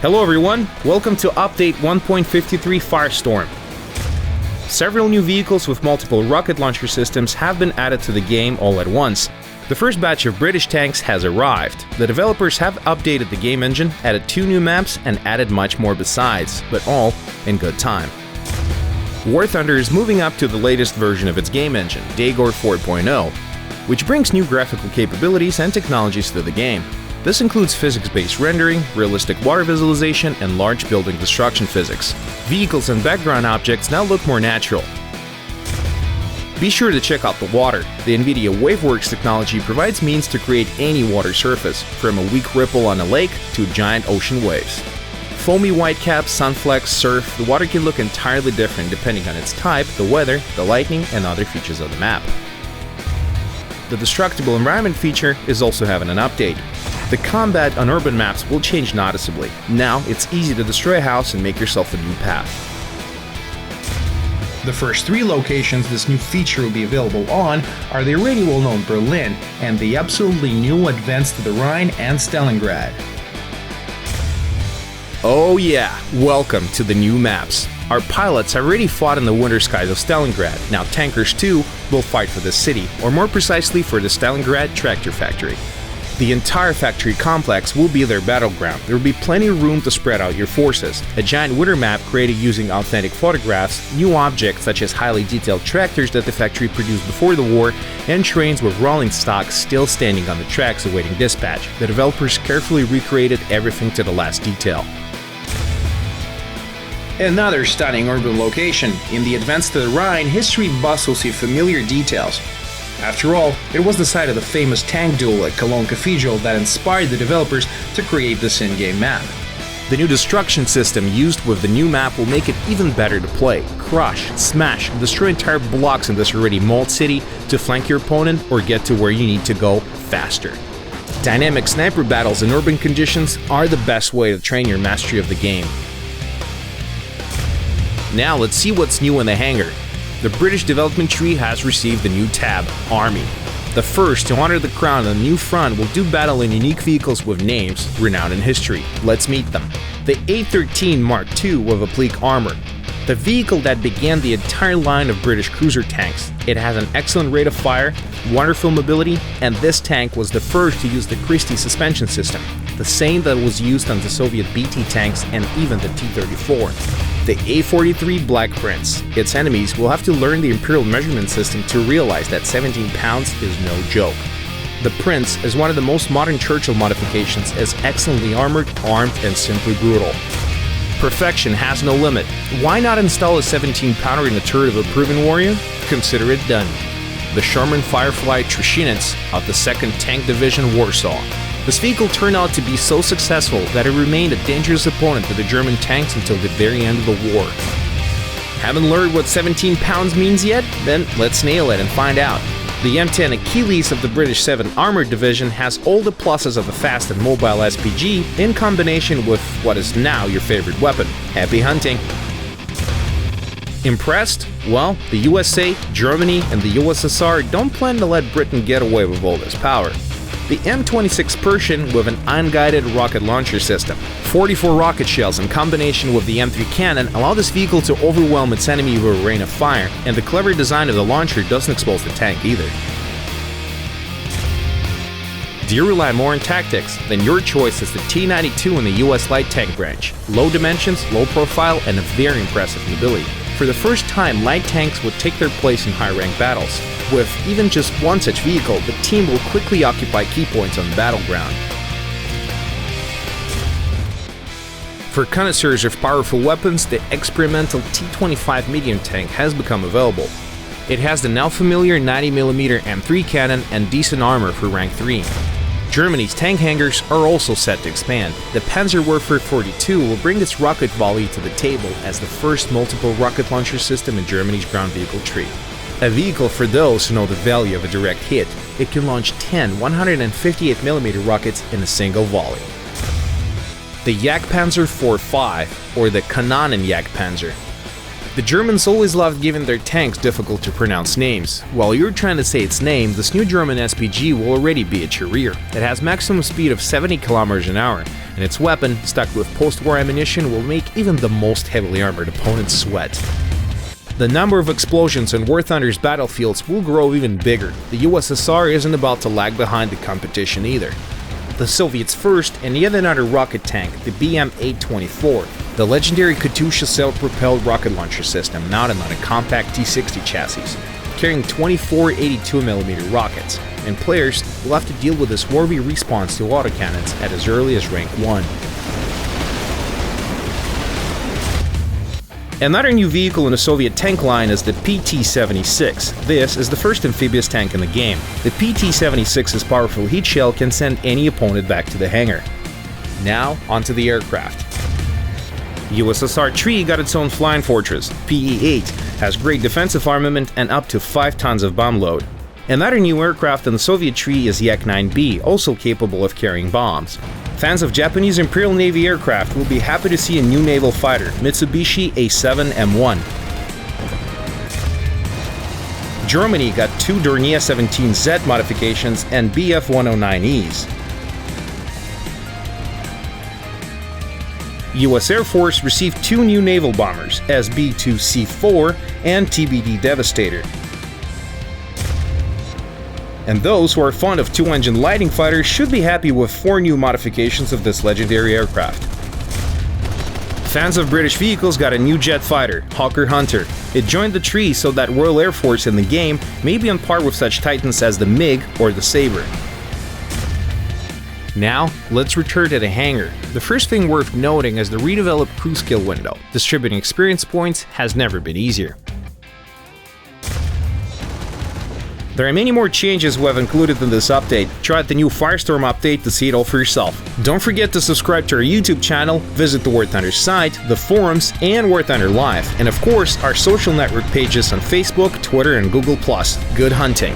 Hello everyone, welcome to Update 1.53 Firestorm. Several new vehicles with multiple rocket launcher systems have been added to the game all at once. The first batch of British tanks has arrived. The developers have updated the game engine, added 2 new maps, and added much more besides, but all in good time. WarThunder is moving up to the latest version of its game engine, Daegor 4.0, which brings new graphical capabilities and technologies to the game. This includes physics-based rendering, realistic water visualization, and large building destruction physics. Vehicles and background objects now look more natural. Be sure to check out the water. The NVIDIA WaveWorks technology provides means to create any water surface, from a weak ripple on a lake to giant ocean waves. Foamy whitecaps, sunflex, surf, the water can look entirely different depending on its type, the weather, the lightning, and other features of the map. The destructible environment feature is also having an update. The combat on urban maps will change noticeably. Now it's easy to destroy a house and make yourself a new path. The first 3 locations this new feature will be available on are the already well-known Berlin and the absolutely new advance to the Rhine and Stalingrad. Oh yeah, welcome to the new maps. Our pilots have already fought in the winter skies of Stalingrad. Now tankers too will fight for the city, or more precisely for the Stalingrad tractor factory. The entire factory complex will be their battleground. There will be plenty of room to spread out your forces. A giant winter map created using authentic photographs, new objects such as highly detailed tractors that the factory produced before the war, and trains with rolling stock still standing on the tracks awaiting dispatch. The developers carefully recreated everything to the last detail. Another stunning urban location. In the Advance to the Rhine, history buffs will see familiar details. After all, it was the site of the famous tank duel at Cologne Cathedral that inspired the developers to create this in-game map. The new destruction system used with the new map will make it even better to play. Crush, smash, and destroy entire blocks in this already mauled city to flank your opponent or get to where you need to go faster. Dynamic sniper battles in urban conditions are the best way to train your mastery of the game. Now let's see what's new in the hangar. The British development tree has received the new tab, Army. The first to honor the crown on the new front will do battle in unique vehicles with names renowned in history. Let's meet them. The A-13 Mark II with oblique armor. The vehicle that began the entire line of British cruiser tanks. It has an excellent rate of fire, wonderful mobility, and this tank was the first to use the Christie suspension system, the same that was used on the Soviet BT tanks and even the T-34. The A-43 Black Prince. Its enemies will have to learn the Imperial measurement system to realize that 17 pounds is no joke. The Prince is one of the most modern Churchill modifications, as excellently armored, armed, and simply brutal. Perfection has no limit. Why not install a 17-pounder in the turret of a proven warrior? Consider it done. The Sherman Firefly Trushinets of the 2nd Tank Division Warsaw. This vehicle turned out to be so successful that it remained a dangerous opponent to the German tanks until the very end of the war. Haven't learned what 17 pounds means yet? Then let's nail it and find out. The M10 Achilles of the British 7th Armored Division has all the pluses of a fast and mobile SPG in combination with what is now your favorite weapon. Happy hunting! Impressed? Well, the USA, Germany, and the USSR don't plan to let Britain get away with all this power. The M26 Pershing with an unguided rocket launcher system. 44 rocket shells in combination with the M3 cannon allow this vehicle to overwhelm its enemy with a rain of fire, and the clever design of the launcher doesn't expose the tank either. Do you rely more on tactics? Then your choice is the T-92 in the US light tank branch. Low dimensions, low profile, and a very impressive mobility. For the first time, light tanks would take their place in high-rank battles. With even just one such vehicle, the team will quickly occupy key points on the battleground. For connoisseurs of powerful weapons, the experimental T-25 medium tank has become available. It has the now familiar 90mm M3 cannon and decent armor for rank 3. Germany's tank hangars are also set to expand. The Panzerwerfer 42 will bring its rocket volley to the table as the first multiple rocket launcher system in Germany's ground vehicle tree. A vehicle for those who know the value of a direct hit. It can launch 10 158mm rockets in a single volley. The Jagdpanzer 4.5, or the Kanonen Jagdpanzer. The Germans always loved giving their tanks difficult to pronounce names. While you're trying to say its name, this new German SPG will already be at your rear. It has maximum speed of 70 km/h and its weapon, stuck with post-war ammunition, will make even the most heavily armored opponents sweat. The number of explosions on WarThunder's battlefields will grow even bigger. The USSR isn't about to lag behind the competition either. The Soviets first, and yet another rocket tank, the BM-824, the legendary Katyusha self-propelled rocket launcher system mounted on a compact T-60 chassis, carrying 24 82mm rockets, and players will have to deal with this swarmy response to autocannons at as early as rank 1. Another new vehicle in the Soviet tank line is the PT-76. This is the first amphibious tank in the game. The PT-76's powerful heat shell can send any opponent back to the hangar. Now, onto the aircraft. USSR-3 got its own flying fortress. PE-8 has great defensive armament and up to 5 tons of bomb load. Another new aircraft in the Soviet tree is Yak-9B, also capable of carrying bombs. Fans of Japanese Imperial Navy aircraft will be happy to see a new naval fighter, Mitsubishi A7M1. Germany got 2 Dornier 17Z modifications and Bf-109Es. US Air Force received 2 new naval bombers, SB-2C4 and TBD Devastator. And those who are fond of 2-engine lighting fighters should be happy with 4 new modifications of this legendary aircraft. Fans of British vehicles got a new jet fighter, Hawker Hunter. It joined the tree so that Royal Air Force in the game may be on par with such titans as the MiG or the Sabre. Now, let's return to the hangar. The first thing worth noting is the redeveloped crew skill window. Distributing experience points has never been easier. There are many more changes we have included in this update. Try out the new Firestorm update to see it all for yourself. Don't forget to subscribe to our YouTube channel, visit the WarThunder site, the forums, and WarThunder Live, and of course our social network pages on Facebook, Twitter, and Google+. Good hunting!